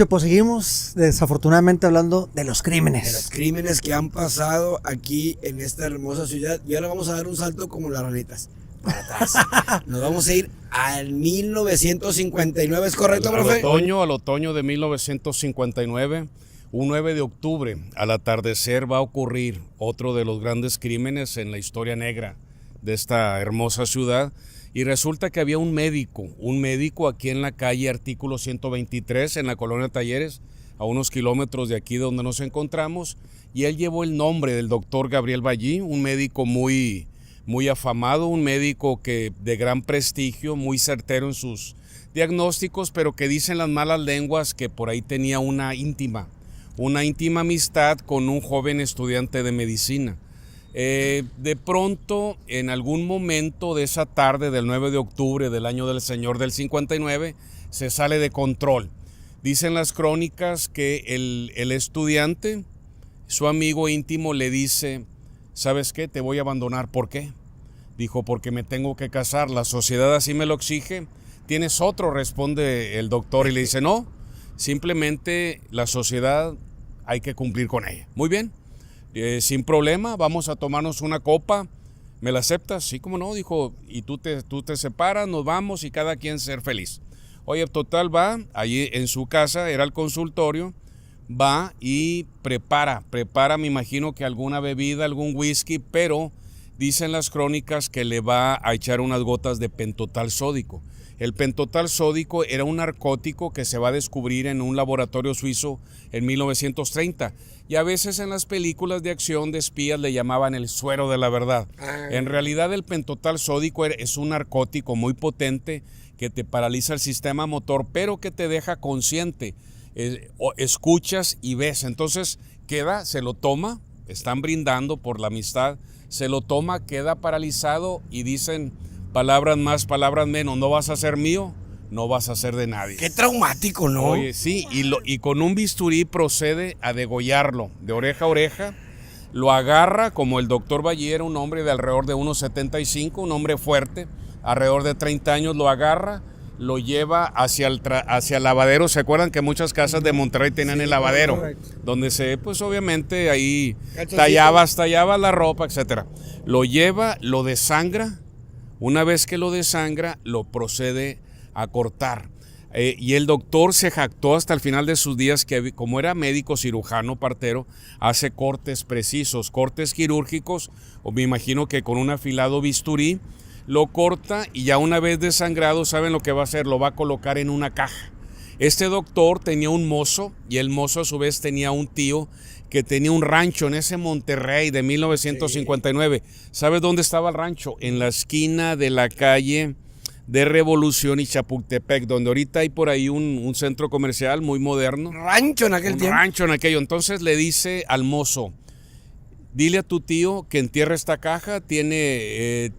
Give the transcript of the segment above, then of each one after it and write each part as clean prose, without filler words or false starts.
Pues seguimos desafortunadamente hablando de los De crímenes. los crímenes que han pasado aquí en esta hermosa ciudad. Y ahora vamos a dar un salto como las ranitas para atrás. Nos vamos a ir al 1959, ¿es correcto, profe? Al otoño de 1959, un 9 de octubre, al atardecer va a ocurrir otro de los grandes crímenes en la historia negra de esta hermosa ciudad. Y resulta que había un médico aquí en la calle Artículo 123, en la colonia Talleres, a unos kilómetros de aquí donde nos encontramos, y él llevó el nombre del doctor Gabriel Ballí, un médico muy afamado, un médico de gran prestigio, muy certero en sus diagnósticos, pero que dicen las malas lenguas que por ahí tenía una íntima amistad con un joven estudiante de medicina. De pronto, en algún momento de esa tarde del 9 de octubre del año del Señor del 59, se sale de control. Dicen las crónicas que el estudiante, su amigo íntimo, le dice: ¿sabes qué? Te voy a abandonar. ¿Por qué? Dijo: porque me tengo que casar, la sociedad así me lo exige. ¿Tienes otro?, responde el doctor, y le dice: no, simplemente la sociedad hay que cumplir con ella. Muy bien. Sin problema, vamos a tomarnos una copa, ¿me la aceptas? Sí, cómo no, dijo, y tú te separas, nos vamos y cada quien ser feliz. Oye, total, va, allí en su casa, era el consultorio, va y prepara, me imagino que alguna bebida, algún whisky, pero dicen las crónicas que le va a echar unas gotas de pentotal sódico. El pentotal sódico era un narcótico que se va a descubrir en un laboratorio suizo en 1930. Y a veces en las películas de acción de espías le llamaban el suero de la verdad. En realidad el pentotal sódico es un narcótico muy potente que te paraliza el sistema motor, pero que te deja consciente. Escuchas y ves. Entonces se lo toma, están brindando por la amistad, se lo toma, queda paralizado y dicen palabras más, palabras menos: no vas a ser mío, no vas a ser de nadie. Qué traumático, ¿no? Oye, sí, y con un bisturí procede a degollarlo de oreja a oreja. Lo agarra, como el doctor Ballí era un hombre de alrededor de 1,75, un hombre fuerte, alrededor de 30 años, lo agarra, lo lleva hacia el lavadero. ¿Se acuerdan que muchas casas de Monterrey tenían el lavadero? Correcto. Donde pues obviamente ahí tallabas la ropa, etcétera. Lo lleva, lo desangra. Una vez que lo desangra, lo procede a cortar. Y el doctor se jactó hasta el final de sus días que, como era médico cirujano partero, hace cortes precisos, cortes quirúrgicos, o me imagino que con un afilado bisturí, lo corta, y ya una vez desangrado, ¿saben lo que va a hacer? Lo va a colocar en una caja. Este doctor tenía un mozo, y el mozo a su vez tenía un tío que tenía un rancho en ese Monterrey de 1959. Sí. ¿Sabes dónde estaba el rancho? En la esquina de la calle de Revolución y Chapultepec, donde ahorita hay por ahí un centro comercial muy moderno. Rancho en aquel tiempo. Rancho en aquello. Entonces le dice al mozo: dile a tu tío que entierre esta caja, tiene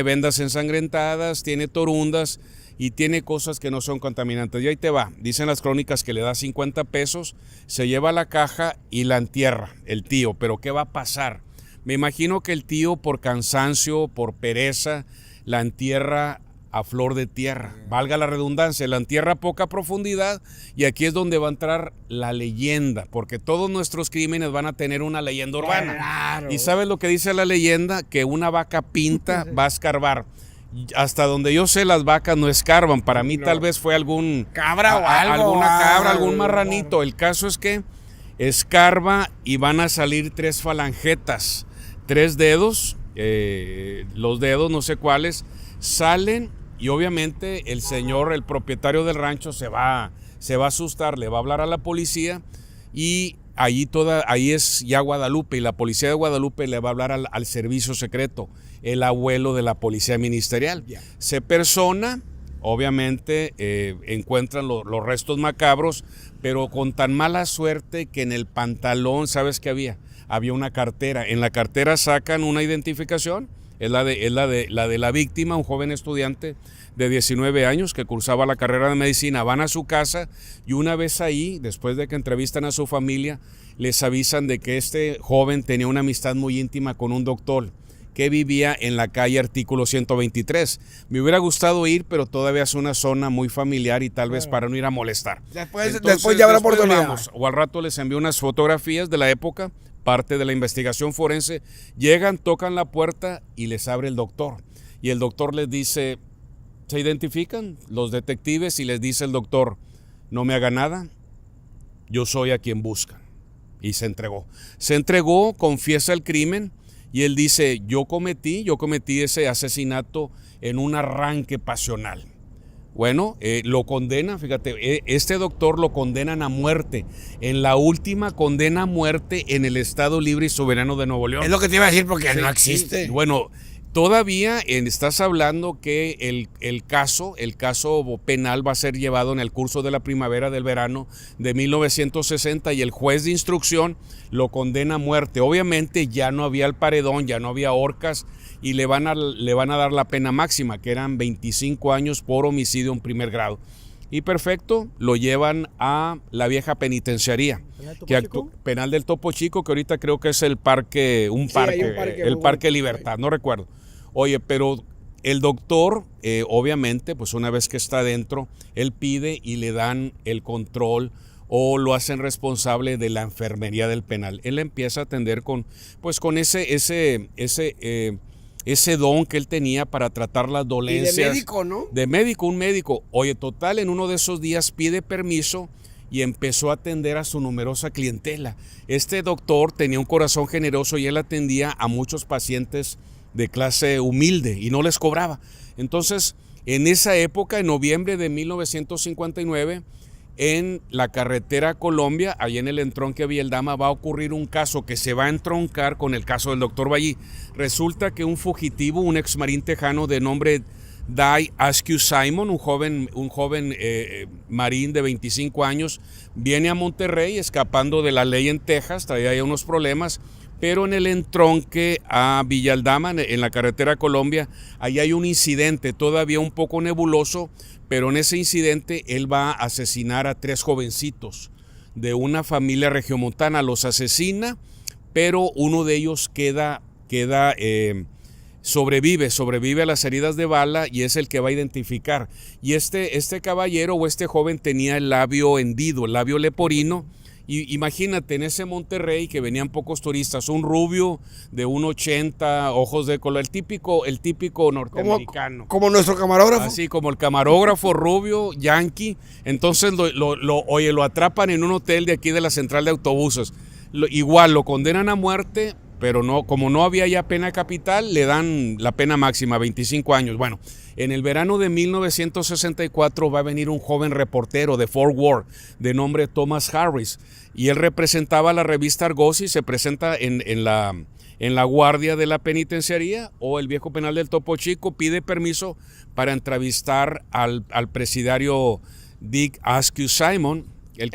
vendas ensangrentadas, tiene torundas y tiene cosas que no son contaminantes. Y ahí te va. Dicen las crónicas que le da 50 pesos, se lleva la caja y la entierra el tío. Pero ¿qué va a pasar? Me imagino que el tío, por cansancio, por pereza, la entierra a flor de tierra, valga la redundancia, la entierra a poca profundidad, y aquí es donde va a entrar la leyenda, porque todos nuestros crímenes van a tener una leyenda urbana. Claro. ¿Y sabes lo que dice la leyenda? Que una vaca pinta va a escarbar. Hasta donde yo sé, las vacas no escarban. Para mí tal vez fue algún cabra o algo, alguna cabra, algún marranito. El caso es que escarba y van a salir 3 falangetas, 3 dedos, los dedos no sé cuáles, salen, y obviamente el señor, el propietario del rancho, se va a asustar, le va a hablar a la policía, y ahí es ya Guadalupe, y la policía de Guadalupe le va a hablar al servicio secreto, el abuelo de la policía ministerial. Se persona, obviamente encuentran los restos macabros, pero con tan mala suerte que en el pantalón, ¿sabes qué había? Había una cartera. En la cartera sacan una identificación, es la de la víctima, un joven estudiante de 19 años que cursaba la carrera de medicina. Van a su casa, y una vez ahí, después de que entrevistan a su familia, les avisan de que este joven tenía una amistad muy íntima con un doctor que vivía en la calle Artículo 123. Me hubiera gustado ir, pero todavía es una zona muy familiar y tal vez para no ir a molestar. Después ya habrá oportunidad. Vamos, o al rato les envío unas fotografías de la época, parte de la investigación forense. Llegan, tocan la puerta y les abre el doctor. Y el doctor les dice, ¿se identifican los detectives? Y les dice el doctor, no me haga nada, yo soy a quien buscan. Y se entregó. Se entregó, confiesa el crimen y él dice, yo cometí ese asesinato en un arranque pasional. Bueno, lo condena, fíjate, este doctor lo condenan a muerte, en la última condena a muerte en el Estado Libre y Soberano de Nuevo León. Es lo que te iba a decir porque Sí, no existe. sí. Bueno, todavía estás hablando que el caso penal va a ser llevado en el curso de la primavera del verano de 1960 y el juez de instrucción lo condena a muerte. Obviamente ya no había el paredón, ya no había horcas y le van a dar la pena máxima, que eran 25 años por homicidio en primer grado. Y perfecto, lo llevan a la vieja penitenciaría. Penal del Topo Chico, que ahorita creo que es el parque, el Parque Libertad, no recuerdo. Oye, pero el doctor, obviamente, pues una vez que está adentro, él pide y le dan el control o lo hacen responsable de la enfermería del penal. Él empieza a atender con ese don que él tenía para tratar las dolencias. Y de médico, ¿no? De médico, un médico. Oye, total, en uno de esos días pide permiso y empezó a atender a su numerosa clientela. Este doctor tenía un corazón generoso y él atendía a muchos pacientes de clase humilde y no les cobraba. Entonces, en esa época, en noviembre de 1959, en la carretera Colombia, allá en el entronque Villaldama, va a ocurrir un caso que se va a entroncar con el caso del doctor Ballí. Resulta que un fugitivo, un ex marín tejano de nombre Dai Askew Simon, un joven marín de 25 años, viene a Monterrey escapando de la ley en Texas, traía ya unos problemas, pero en el entronque a Villaaldama, en la carretera Colombia, ahí hay un incidente todavía un poco nebuloso, pero en ese incidente él va a asesinar a 3 jovencitos de una familia regiomontana. Los asesina, pero uno de ellos sobrevive a las heridas de bala y es el que va a identificar. Y este caballero o este joven tenía el labio hendido, el labio leporino. Y imagínate, en ese Monterrey que venían pocos turistas, un rubio de 1.80, ojos de color, el típico norteamericano. Como nuestro camarógrafo. Así como el camarógrafo rubio, yankee. Entonces lo atrapan en un hotel de aquí de la central de autobuses. Igual lo condenan a muerte, pero como no había ya pena capital, le dan la pena máxima, 25 años. Bueno, en el verano de 1964 va a venir un joven reportero de Fort Worth de nombre Thomas Harris y él representaba la revista Argosy, se presenta en la guardia de la penitenciaría o el viejo penal del Topo Chico, pide permiso para entrevistar al presidiario Dick Askew Simon, el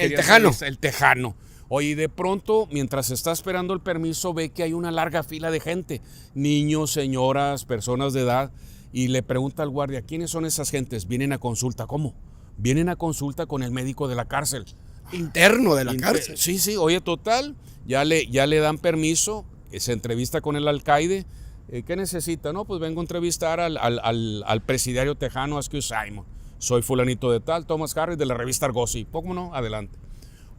tejano. Oye, de pronto, mientras está esperando el permiso, ve que hay una larga fila de gente, niños, señoras, personas de edad, y le pregunta al guardia, ¿quiénes son esas gentes? Vienen a consulta. ¿Cómo? Vienen a consulta con el médico de la cárcel. Interno de la cárcel. Sí, oye, total, ya le dan permiso, se entrevista con el alcaide. ¿Qué necesita? No, pues vengo a entrevistar al presidiario tejano Askew Simon. Soy fulanito de tal, Thomas Harris, de la revista Argosy. ¿Cómo no? Adelante.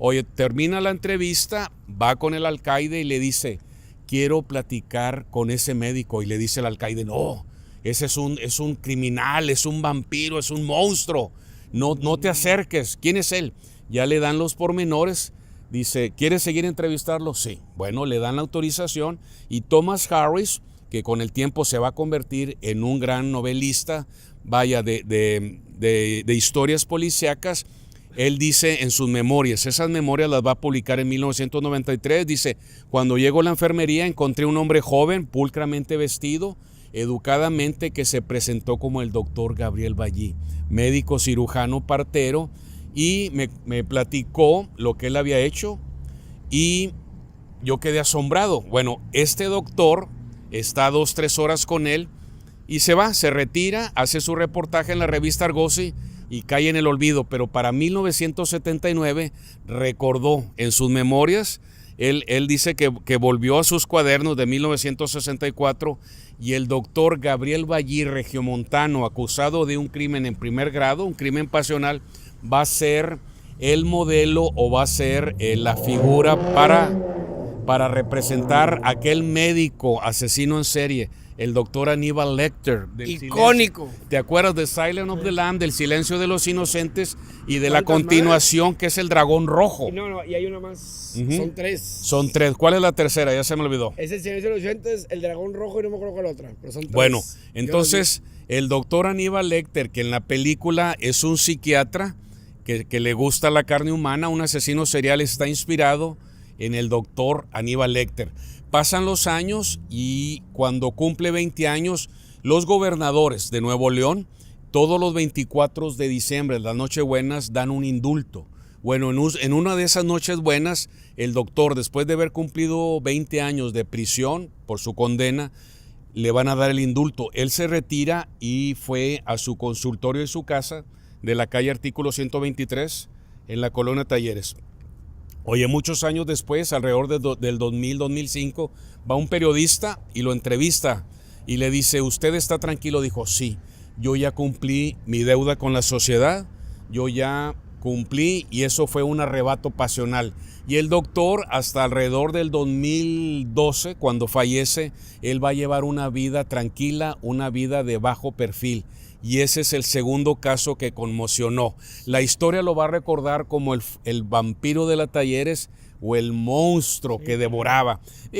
Oye, termina la entrevista, va con el alcaide y le dice, quiero platicar con ese médico. Y le dice el alcaide, no, ese es un criminal, es un vampiro, es un monstruo. No te acerques. ¿Quién es él? Ya le dan los pormenores. Dice, ¿quieres seguir entrevistarlo? Sí. Bueno, le dan la autorización y Thomas Harris, que con el tiempo se va a convertir en un gran novelista, de historias policíacas. Él dice en sus memorias, esas memorias las va a publicar en 1993, dice, cuando llego a la enfermería encontré un hombre joven, pulcramente vestido, educadamente, que se presentó como el doctor Gabriel Ballí, médico cirujano partero, y me platicó lo que él había hecho y yo quedé asombrado. Bueno, este doctor está 2-3 horas con él y se retira, hace su reportaje en la revista Argosy y cae en el olvido, pero para 1979 recordó en sus memorias Él dice que volvió a sus cuadernos de 1964 y el doctor Gabriel Ballí, regiomontano, acusado de un crimen en primer grado, un crimen pasional, va a ser el modelo o va a ser la figura para representar a aquel médico asesino en serie, el doctor Aníbal Lecter. Icónico. ¿Te acuerdas de Silence of the Lambs, del Silencio de los Inocentes y de la continuación que es el Dragón Rojo? No, y hay una más. Son tres. Son tres. ¿Cuál es la tercera? Ya se me olvidó. Es el Silencio de los Inocentes, el Dragón Rojo y no me acuerdo cuál otra. Pero son tres. Bueno, entonces el doctor Aníbal Lecter, que en la película es un psiquiatra que le gusta la carne humana, un asesino serial, está inspirado en el doctor Aníbal Lecter. Pasan los años y cuando cumple 20 años, los gobernadores de Nuevo León, todos los 24 de diciembre, las Nochebuenas, dan un indulto. Bueno, en una de esas Nochebuenas, el doctor, después de haber cumplido 20 años de prisión por su condena, le van a dar el indulto. Él se retira y fue a su consultorio en su casa de la calle Artículo 123 en la colonia Talleres. Oye, muchos años después, alrededor del 2000-2005, va un periodista y lo entrevista y le dice, ¿usted está tranquilo? Dijo, sí, yo ya cumplí mi deuda con la sociedad, yo ya cumplí y eso fue un arrebato pasional. Y el doctor, hasta alrededor del 2012, cuando fallece, él va a llevar una vida tranquila, una vida de bajo perfil. Y ese es el segundo caso que conmocionó. La historia lo va a recordar como el vampiro de la Talleres o el monstruo que devoraba. Digo,